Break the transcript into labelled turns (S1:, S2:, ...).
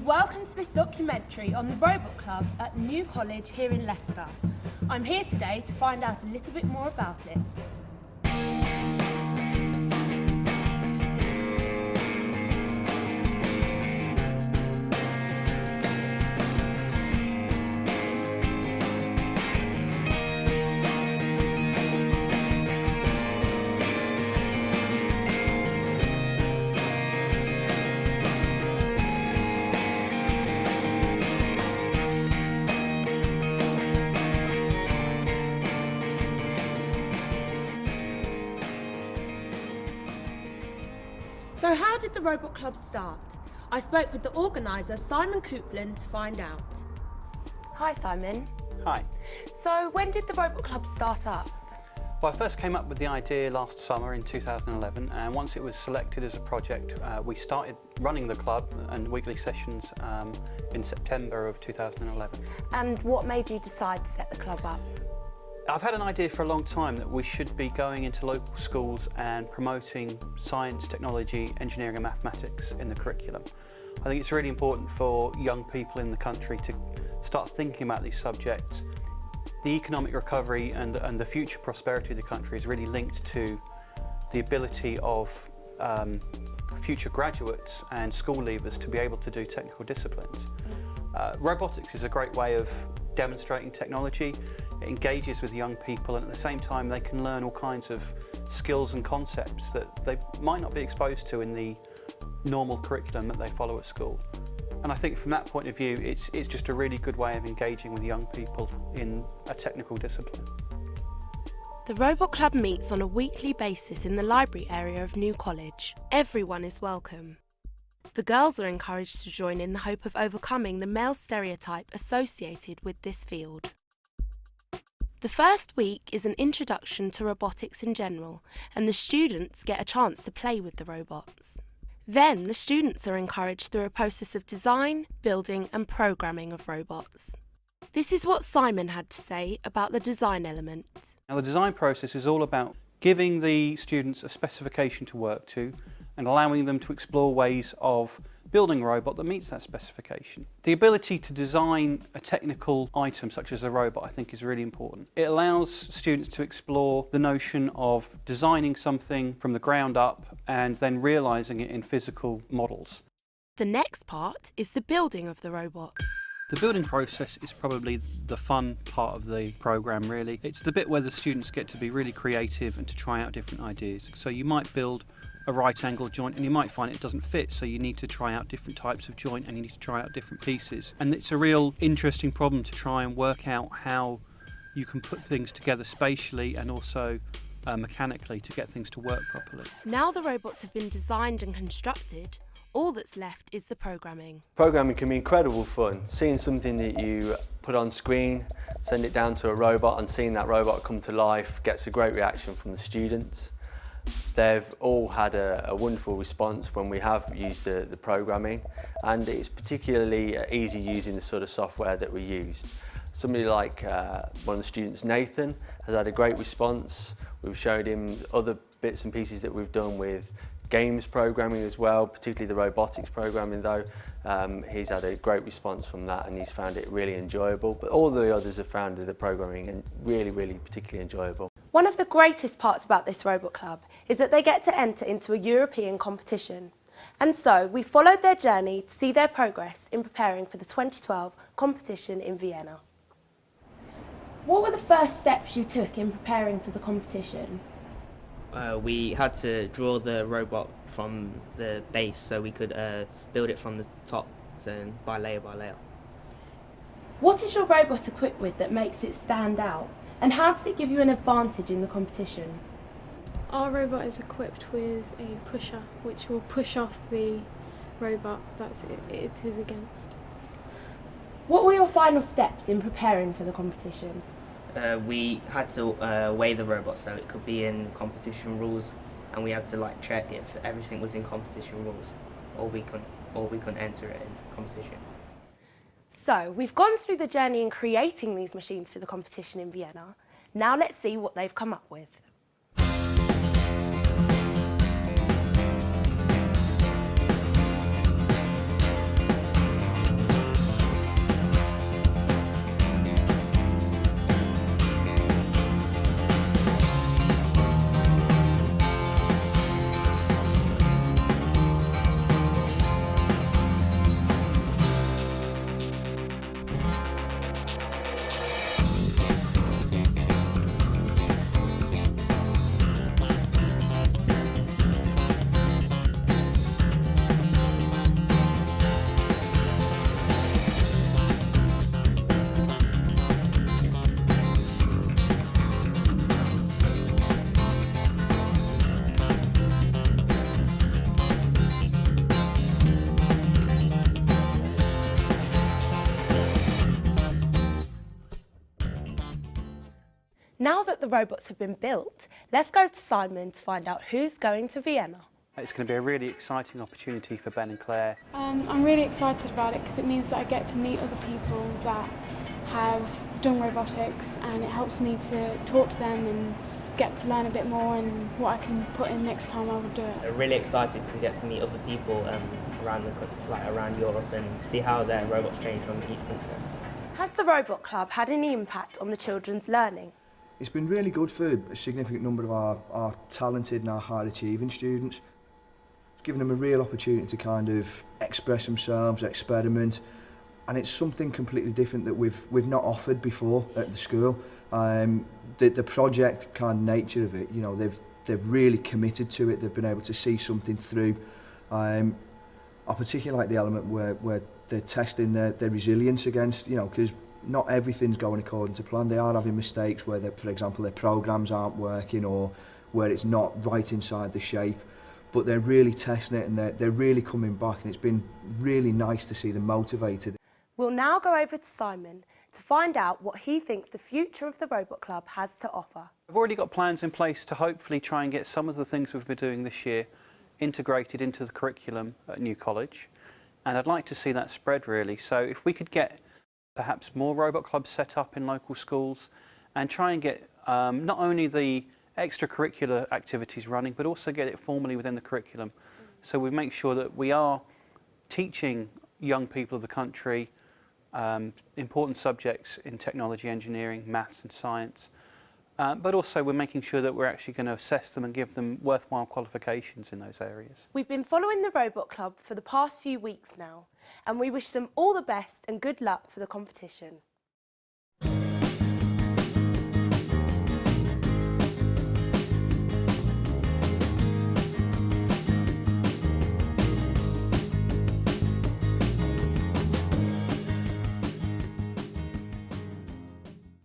S1: welcome to this documentary on the Robot Club at New College here in Leicester. I'm here today to find out a little bit more about it. So how did the Robot Club start? I spoke with the organiser, Simon Coupland, to find out.
S2: Hi Simon.
S3: Hi.
S2: So when did the Robot Club start up?
S3: Well, I first came up with the idea last summer in 2011, and once it was selected as a project, we started running the club and weekly sessions in September of 2011.
S2: And what made you decide to set the club up?
S3: I've had an idea for a long time that we should be going into local schools and promoting science, technology, engineering and mathematics in the curriculum. I think it's really important for young people in the country to start thinking about these subjects. The economic recovery and the future prosperity of the country is really linked to the ability of future graduates and school leavers to be able to do technical disciplines. Robotics is a great way of demonstrating technology. It engages with young people, and at the same time they can learn all kinds of skills and concepts that they might not be exposed to in the normal curriculum that they follow at school. And I think from that point of view, it's just a really good way of engaging with young people in a technical discipline.
S1: The Robot Club meets on a weekly basis in the library area of New College. Everyone is welcome. The girls are encouraged to join in the hope of overcoming the male stereotype associated with this field. The first week is an introduction to robotics in general, and the students get a chance to play with the robots. Then the students are encouraged through a process of design, building and programming of robots. This is what Simon had to say about the design element.
S3: Now, the design process is all about giving the students a specification to work to and allowing them to explore ways of building a robot that meets that specification. The ability to design a technical item such as a robot, I think, is really important. It allows students to explore the notion of designing something from the ground up and then realising it in physical models.
S1: The next part is the building of the robot.
S3: The building process is probably the fun part of the programme, really. It's the bit where the students get to be really creative and to try out different ideas. So you might build a right angle joint and you might find it doesn't fit, so you need to try out different types of joint and you need to try out different pieces. And it's a real interesting problem to try and work out how you can put things together spatially and also mechanically to get things to work properly.
S1: Now the robots have been designed and constructed, all that's left is the programming.
S4: Programming can be incredible fun. Seeing something that you put on screen, send it down to a robot, and seeing that robot come to life gets a great reaction from the students. They've all had a wonderful response when we have used the programming, and it's particularly easy using the sort of software that we used. Somebody like one of the students, Nathan, has had a great response. We've showed him other bits and pieces that we've done with games programming as well, particularly the robotics programming though. He's had a great response from that and he's found it really enjoyable. But all the others have found the programming really particularly enjoyable.
S2: One of the greatest parts about this Robot Club is that they get to enter into a European competition. And so we followed their journey to see their progress in preparing for the 2012 competition in Vienna. What were the first steps you took in preparing for the competition?
S5: We had to draw the robot from the base so we could build it from the top, so by layer by layer.
S2: What is your robot equipped with that makes it stand out? And how does it give you an advantage in the competition?
S6: Our robot is equipped with a pusher, which will push off the robot that it is against.
S2: What were your final steps in preparing for the competition?
S5: We had to weigh the robot so it could be in competition rules, and we had to check if everything was in competition rules, or we couldn't enter it in competition.
S2: So we've gone through the journey in creating these machines for the competition in Vienna. Now let's see what they've come up with. Now that the robots have been built, let's go to Simon to find out who's going to Vienna.
S3: It's going to be a really exciting opportunity for Ben and Claire.
S6: I'm really excited about it because it means that I get to meet other people that have done robotics, and it helps me to talk to them and get to learn a bit more and what I can put in next time I would do it.
S5: I'm really excited because I get to meet other people around Europe and see how their robots change from each country.
S2: Has the Robot Club had any impact on the children's learning?
S7: It's been really good for a significant number of our talented and our high achieving students. It's given them a real opportunity to kind of express themselves, experiment, and it's something completely different that we've not offered before at the school. The project kind of nature of it, you know, they've really committed to it. They've been able to see something through. I particularly like the element where they're testing their resilience against, you know, because not everything's going according to plan. They are having mistakes where, for example, their programs aren't working or where it's not right inside the shape. But they're really testing it and they're really coming back, and it's been really nice to see them motivated.
S2: We'll now go over to Simon to find out what he thinks the future of the Robot Club has to offer.
S3: I've already got plans in place to hopefully try and get some of the things we've been doing this year integrated into the curriculum at New College, and I'd like to see that spread really. So if we could get perhaps more robot clubs set up in local schools and try and get not only the extracurricular activities running but also get it formally within the curriculum, so we make sure that we are teaching young people of the country important subjects in technology, engineering, maths and science, but also we're making sure that we're actually going to assess them and give them worthwhile qualifications in those areas.
S2: We've been following the Robot Club for the past few weeks now, and we wish them all the best and good luck for the competition.